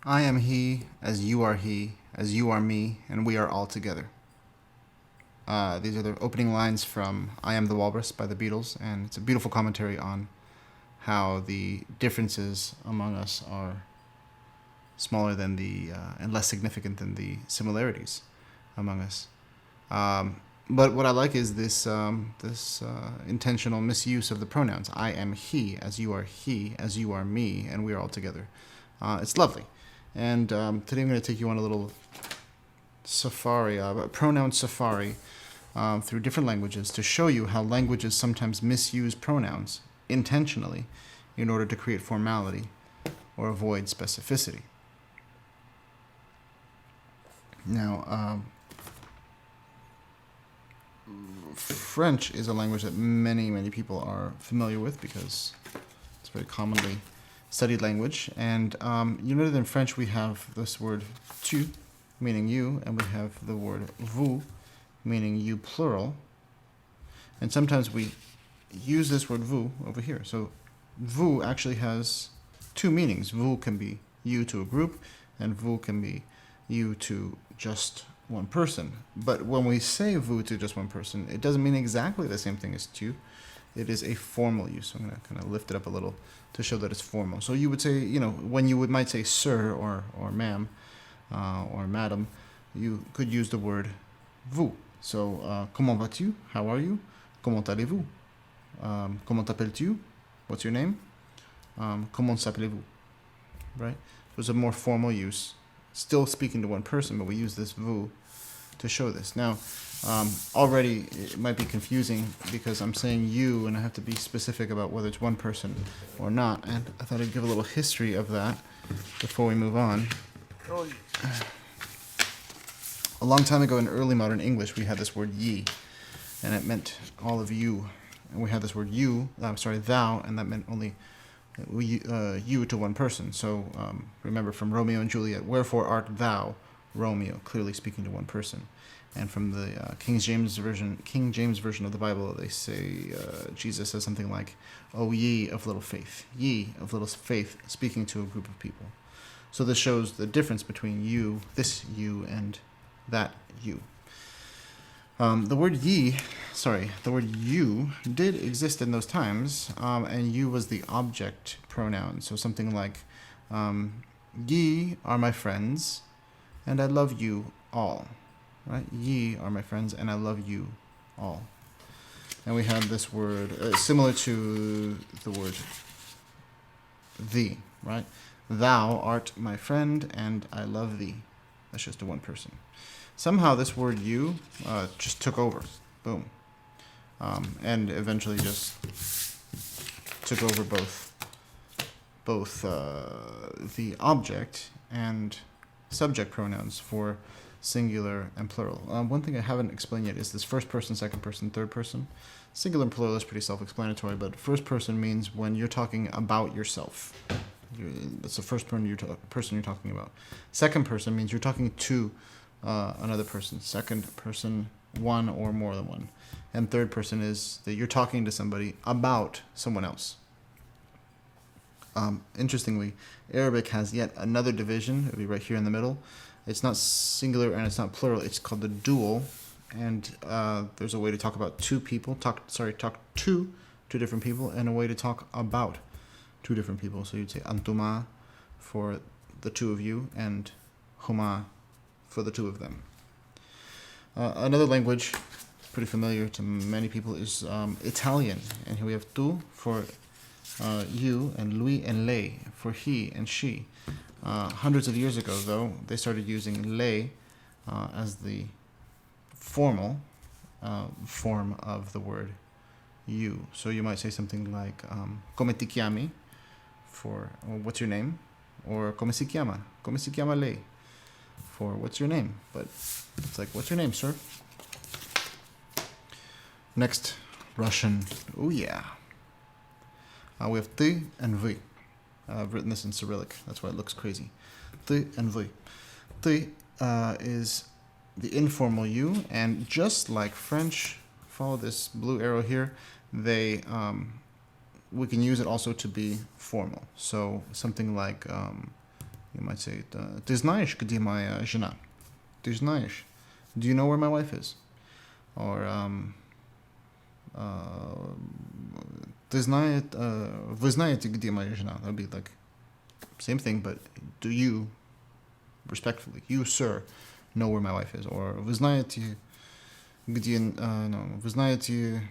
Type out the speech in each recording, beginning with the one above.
I am he, as you are me, and we are all together. These are the opening lines from I Am the Walrus by the Beatles, and it's a beautiful commentary on how the differences among us are smaller than and less significant than the similarities among us. But what I like is this intentional misuse of the pronouns. I am he, as you are me, and we are all together. It's lovely. And today I'm going to take you on a little safari, a pronoun safari, through different languages to show you how languages sometimes misuse pronouns intentionally in order to create formality or avoid specificity. Now, French is a language that many people are familiar with because it's a very commonly studied language. And you know that in French we have this word tu, meaning you, and we have the word vous, meaning you plural. And sometimes we use this word vous over here. So vous actually has two meanings. Vous can be you to a group, and vous can be you to just one person. But when we say vous to just one person, it doesn't mean exactly the same thing as tu. It is a formal use. So I'm going to kind of lift it up a little to show that it's formal. So you would say, when you might say sir or ma'am or madam, you could use the word vous. So, comment vas-tu? How are you? Comment allez-vous? Comment t'appelles-tu? What's your name? Comment s'appelez-vous? Right? So it's a more formal use. Still speaking to one person, but we use this vous to show this. Now, already it might be confusing because I'm saying you and I have to be specific about whether it's one person or not. And I thought I'd give a little history of that before we move on. A long time ago in early modern English, we had this word ye, and it meant all of you. And we had this word thou, and that meant only you to one person. So remember from Romeo and Juliet, wherefore art thou, Romeo, clearly speaking to one person. And from the King James version of the Bible, they say Jesus says something like, "O ye of little faith," speaking to a group of people. So this shows the difference between you, this you, and that you. The word you did exist in those times, and you was the object pronoun. So something like, ye are my friends, and I love you all. Right? Ye are my friends, and I love you all. And we have this word, similar to the word thee, right? Thou art my friend, and I love thee. That's just to one person. Somehow this word you just took over. Boom. And eventually just took over both the object and subject pronouns for singular and plural. One thing I haven't explained yet is this first person, second person, third person. Singular and plural is pretty self-explanatory, but first person means when you're talking about yourself. That's the first person you're talking about. Second person means you're talking to another person. Second person, one or more than one. And third person is that you're talking to somebody about someone else. Interestingly, Arabic has yet another division. It'll be right here in the middle. It's not singular and it's not plural. It's called the dual. And there's a way to talk about two people. Talk to two different people, and a way to talk about two different people. So you'd say antuma for the two of you, and huma for the two of them. Another language pretty familiar to many people is Italian. And here we have tu for you, and lui and lei for he and she. Hundreds of years ago, though, they started using lei as the formal form of the word you. So you might say something like come ti chiami for what's your name, or come si chiama lei for what's your name. But it's like, what's your name, sir? Next, Russian. Oh yeah. We have ty and vy. I've written this in Cyrillic. That's why it looks crazy. Ty and vy. Ty is the informal you, and just like French, follow this blue arrow here, we can use it also to be formal. So something like You might say, "Ты знаешь, где моя жена?" Ты знаешь. Do you know where my wife is? Or вы знаете, где моя жена? That'd be like same thing, but do you, respectfully, you, sir, know where my wife is? Or вы знаете, где, no, вы знаете,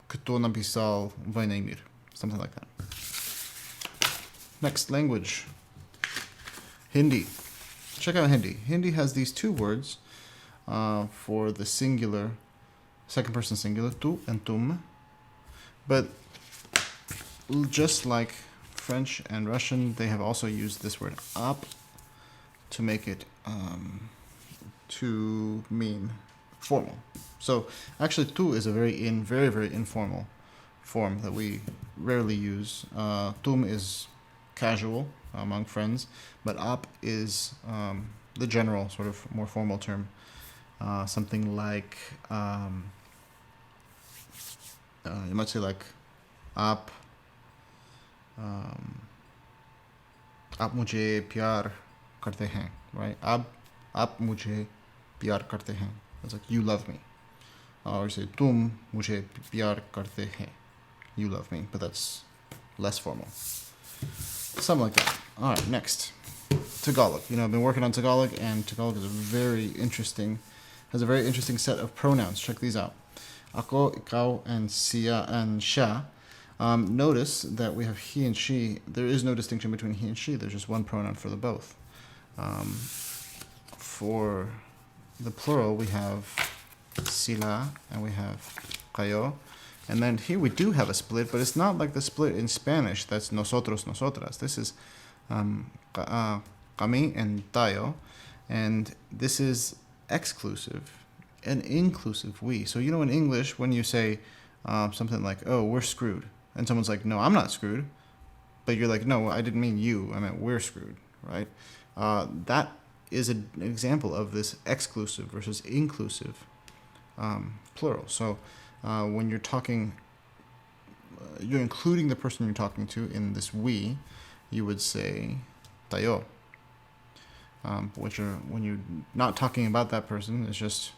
кто написал «Война и мир»? Something like that. Next language. Hindi. Check out Hindi. Hindi has these two words for the singular, second person singular, tu and tum. But just like French and Russian, they have also used this word ap to make it to mean formal. So actually, tu is a very, very informal form that we rarely use. Tum is casual among friends, but ap is the general sort of more formal term. Something like you might say like आप मुझे प्यार करते हैं, right? आप मुझे प्यार करते हैं. It's like you love me. Or you say तुम मुझे प्यार करते हैं. You love me, but that's less formal. Something like that. All right, next. Tagalog. You know, I've been working on Tagalog, and Tagalog is has a very interesting set of pronouns. Check these out. Ako, ikaw, and siya, and siya. Notice that we have he and she. There is no distinction between he and she. There's just one pronoun for the both. For the plural, we have sila and we have kayo. And then here we do have a split, but it's not like the split in Spanish. That's nosotros, nosotras. This is kami and tayo. And this is exclusive and inclusive we. So you know in English when you say something like, "Oh, we're screwed," and someone's like, "No, I'm not screwed," but you're like, "No, I didn't mean you. I meant we're screwed," right? That is an example of this exclusive versus inclusive plural. So when you're talking, you're including the person you're talking to in this we, you would say tayo. When you're not talking about that person, it's just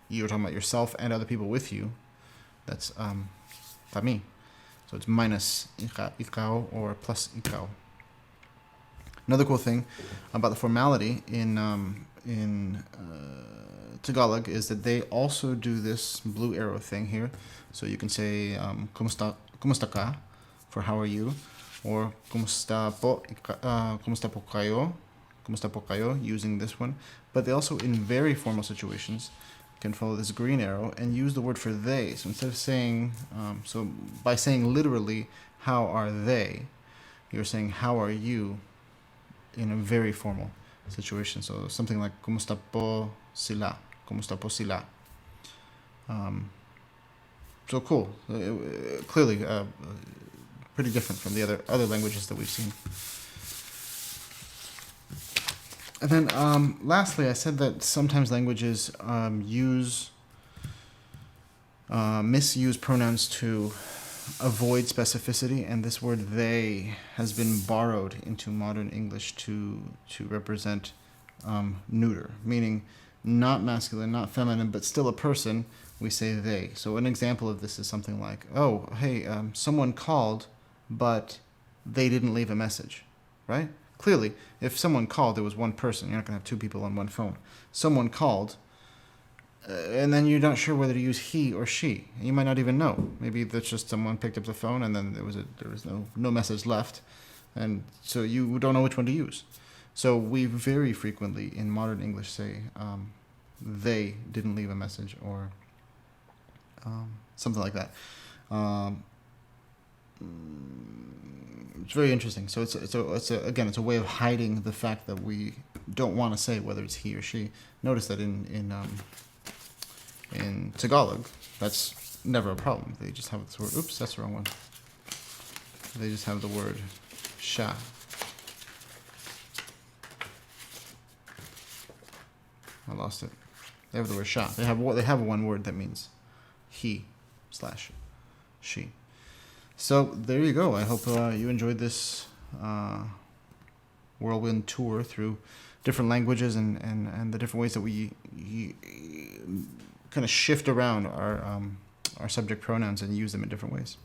you're talking about yourself and other people with you. That's kami. So it's minus ikaw or plus ikaw. Another cool thing about the formality in Tagalog is that they also do this blue arrow thing here. So you can say kumusta ka for how are you, or kumusta po kayo using this one. But they also, in very formal situations, can follow this green arrow and use the word for they. So instead of saying, so by saying literally, how are they, you're saying, how are you, in a very formal situation. So something like, kumusta po sila, kumusta po sila. So cool. Clearly, pretty different from the other languages that we've seen. And then lastly, I said that sometimes languages misuse pronouns to avoid specificity, and this word they has been borrowed into modern English to represent neuter, meaning not masculine, not feminine, but still a person. We say they. So an example of this is something like, "Oh, hey, someone called, but they didn't leave a message," right? Clearly, if someone called, there was one person. You're not going to have two people on one phone. Someone called, and then you're not sure whether to use he or she. You might not even know. Maybe that's just someone picked up the phone, and then there was no message left, and so you don't know which one to use. So we very frequently in modern English say they didn't leave a message, or something like that. It's very interesting. So it's a way of hiding the fact that we don't want to say whether it's he or she. Notice that in Tagalog, that's never a problem. They just have this word. Oops, that's the wrong one. They just have the word siya. I lost it. They have the word siya. They have one word that means he/she. So there you go. I hope you enjoyed this whirlwind tour through different languages and the different ways that we kind of shift around our subject pronouns and use them in different ways.